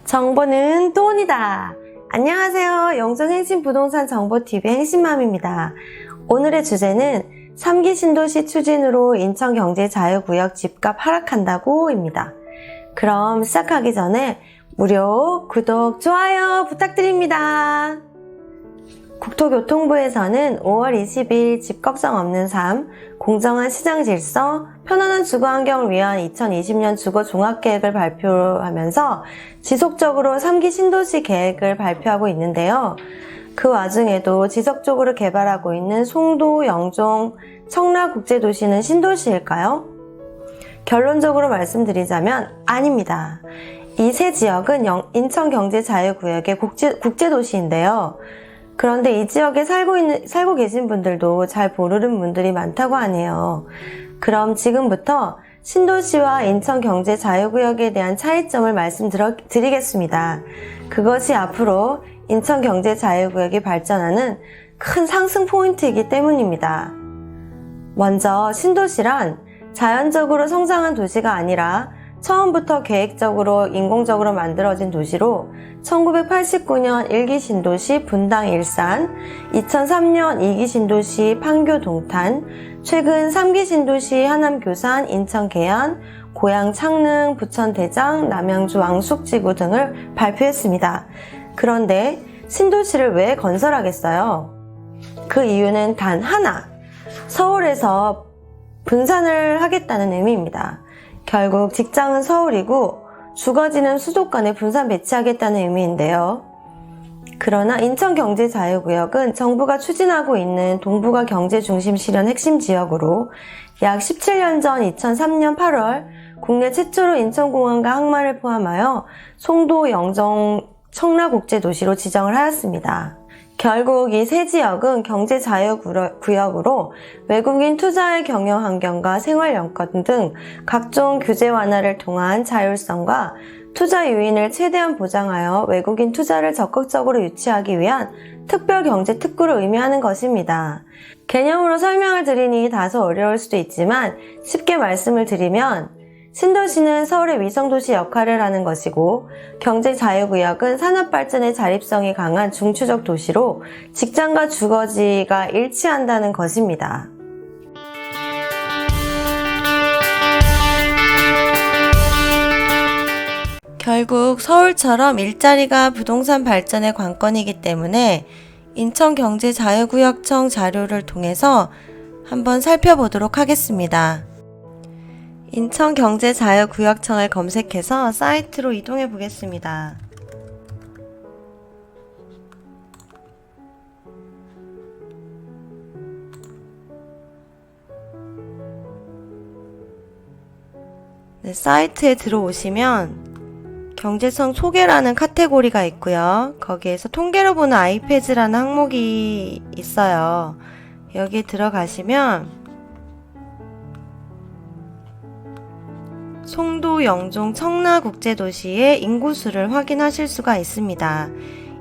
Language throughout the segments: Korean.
정보는 돈이다. 안녕하세요. 영종행신부동산 정보TV 행신맘입니다. 오늘의 주제는 3기 신도시 추진으로 인천경제자유구역 집값 하락한다고 입니다. 그럼 시작하기 전에 무료 구독, 좋아요 부탁드립니다. 국토교통부에서는 5월 20일 집 걱정 없는 삶, 공정한 시장 질서, 편안한 주거 환경을 위한 2020년 주거 종합계획을 발표하면서 지속적으로 3기 신도시 계획을 발표하고 있는데요. 그 와중에도 지속적으로 개발하고 있는 송도, 영종, 청라 국제도시는 신도시일까요? 결론적으로 말씀드리자면 아닙니다. 이 세 지역은 인천경제자유구역의 국제도시인데요. 그런데 이 지역에 살고 계신 분들도 잘 모르는 분들이 많다고 하네요. 그럼 지금부터 신도시와 인천경제자유구역에 대한 차이점을 말씀드리겠습니다. 그것이 앞으로 인천경제자유구역이 발전하는 큰 상승 포인트이기 때문입니다. 먼저 신도시란 자연적으로 성장한 도시가 아니라 처음부터 계획적으로 인공적으로 만들어진 도시로 1989년 1기 신도시 분당 일산, 2003년 2기 신도시 판교 동탄, 최근 3기 신도시 하남 교산, 인천 계양, 고양 창릉, 부천 대장, 남양주 왕숙지구 등을 발표했습니다. 그런데 신도시를 왜 건설하겠어요? 그 이유는 단 하나, 서울에서 분산을 하겠다는 의미입니다. 결국 직장은 서울이고 주거지는 수도권에 분산 배치하겠다는 의미인데요. 그러나 인천경제자유구역은 정부가 추진하고 있는 동북아 경제중심 실현 핵심 지역으로 약 17년 전 2003년 8월 국내 최초로 인천공항과 항만을 포함하여 송도, 영종, 청라국제도시로 지정을 하였습니다. 결국 이 세 지역은 경제자유구역으로 외국인 투자의 경영 환경과 생활 여건 등 각종 규제 완화를 통한 자율성과 투자 유인을 최대한 보장하여 외국인 투자를 적극적으로 유치하기 위한 특별경제특구를 의미하는 것입니다. 개념으로 설명을 드리니 다소 어려울 수도 있지만 쉽게 말씀을 드리면 신도시는 서울의 위성도시 역할을 하는 것이고 경제자유구역은 산업발전의 자립성이 강한 중추적 도시로 직장과 주거지가 일치한다는 것입니다. 결국 서울처럼 일자리가 부동산 발전의 관건이기 때문에 인천경제자유구역청 자료를 통해서 한번 살펴보도록 하겠습니다. 인천경제자유구역청을 검색해서 사이트로 이동해 보겠습니다. 네, 사이트에 들어오시면 경제청 소개라는 카테고리가 있고요. 거기에서 통계로 보는 아이페이지라는 항목이 있어요. 여기 들어가시면 송도, 영종, 청라 국제도시의 인구수를 확인하실 수가 있습니다.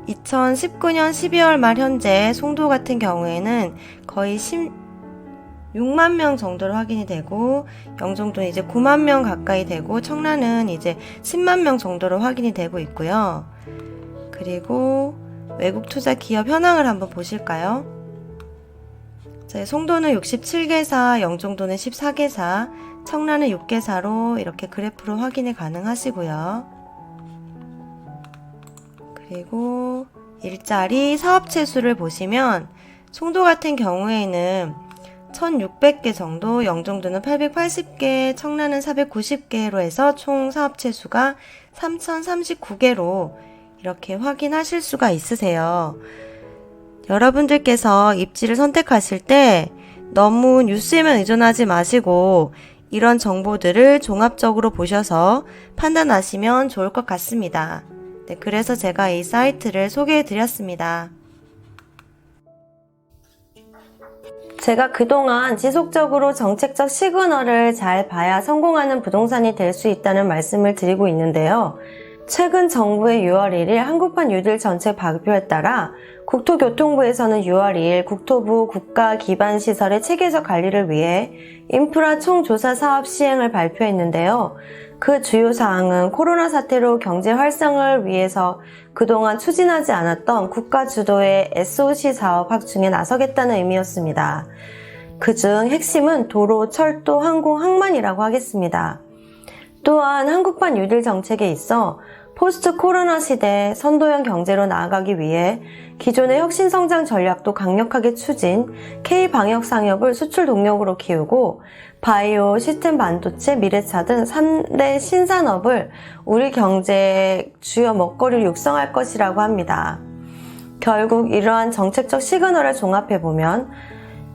2019년 12월 말 현재 송도 같은 경우에는 거의 16만 명 정도로 확인이 되고 영종도는 이제 9만 명 가까이 되고 청라는 이제 10만 명 정도로 확인이 되고 있고요. 그리고 외국 투자 기업 현황을 한번 보실까요? 송도는 67개사, 영종도는 14개사, 청라는 6개사로 이렇게 그래프로 확인이 가능하시고요. 그리고 일자리 사업체 수를 보시면 송도 같은 경우에는 1600개 정도, 영종도는 880개, 청라는 490개로 해서 총 사업체 수가 3039개로 이렇게 확인하실 수가 있으세요. 여러분들께서 입지를 선택하실 때 너무 뉴스에만 의존하지 마시고 이런 정보들을 종합적으로 보셔서 판단하시면 좋을 것 같습니다. 네, 그래서 제가 이 사이트를 소개해 드렸습니다. 제가 그동안 지속적으로 정책적 시그널을 잘 봐야 성공하는 부동산이 될 수 있다는 말씀을 드리고 있는데요. 최근 정부의 6월 1일 한국판 뉴딜 정책 발표에 따라 국토교통부에서는 6월 2일 국토부 국가기반시설의 체계적 관리를 위해 인프라 총조사 사업 시행을 발표했는데요. 그 주요 사항은 코로나 사태로 경제 활성을 위해서 그동안 추진하지 않았던 국가 주도의 SOC 사업 확충에 나서겠다는 의미였습니다. 그중 핵심은 도로, 철도, 항공, 항만이라고 하겠습니다. 또한 한국판 뉴딜 정책에 있어 포스트 코로나 시대 선도형 경제로 나아가기 위해 기존의 혁신성장 전략도 강력하게 추진, K방역 상업을 수출 동력으로 키우고 바이오, 시스템 반도체, 미래차 등 3대 신산업을 우리 경제의 주요 먹거리를 육성할 것이라고 합니다. 결국 이러한 정책적 시그널을 종합해보면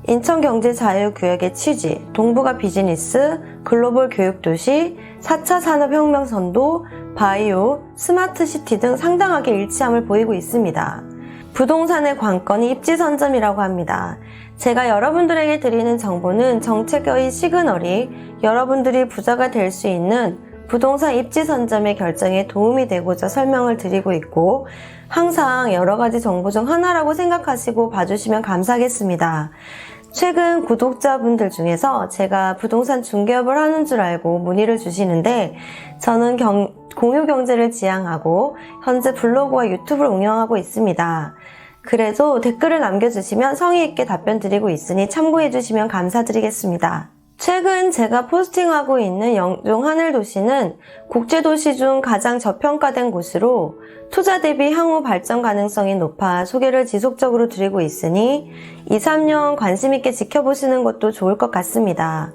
인천경제자유구역의 취지, 동북아 비즈니스, 글로벌 교육도시, 4차 산업혁명 선도, 바이오, 스마트시티 등 상당하게 일치함을 보이고 있습니다. 부동산의 관건이 입지선점이라고 합니다. 제가 여러분들에게 드리는 정보는 정책의 시그널이 여러분들이 부자가 될 수 있는 부동산 입지선점의 결정에 도움이 되고자 설명을 드리고 있고 항상 여러가지 정보 중 하나라고 생각하시고 봐주시면 감사하겠습니다. 최근 구독자분들 중에서 제가 부동산 중개업을 하는 줄 알고 문의를 주시는데 저는 공유경제를 지향하고 현재 블로그와 유튜브를 운영하고 있습니다. 그래도 댓글을 남겨주시면 성의 있게 답변 드리고 있으니 참고해 주시면 감사드리겠습니다. 최근 제가 포스팅하고 있는 영종 하늘도시는 국제도시 중 가장 저평가된 곳으로 투자 대비 향후 발전 가능성이 높아 소개를 지속적으로 드리고 있으니 2, 3년 관심 있게 지켜보시는 것도 좋을 것 같습니다.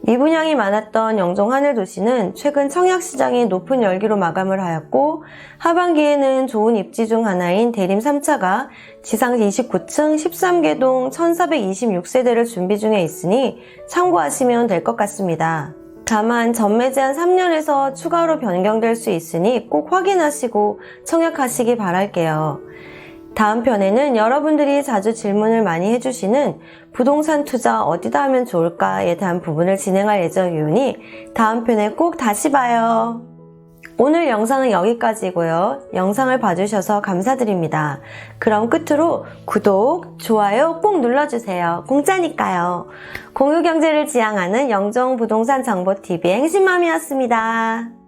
미분양이 많았던 영종 하늘도시는 최근 청약시장이 높은 열기로 마감을 하였고 하반기에는 좋은 입지 중 하나인 대림 3차가 지상 29층 13개동 1426세대를 준비 중에 있으니 참고하시면 될 것 같습니다. 다만 전매 제한 3년에서 추가로 변경될 수 있으니 꼭 확인하시고 청약하시기 바랄게요. 다음 편에는 여러분들이 자주 질문을 많이 해주시는 부동산 투자 어디다 하면 좋을까에 대한 부분을 진행할 예정이오니 다음 편에 꼭 다시 봐요. 오늘 영상은 여기까지고요. 영상을 봐주셔서 감사드립니다. 그럼 끝으로 구독, 좋아요 꼭 눌러주세요. 공짜니까요. 공유경제를 지향하는 영종부동산정보TV의 행신맘이었습니다.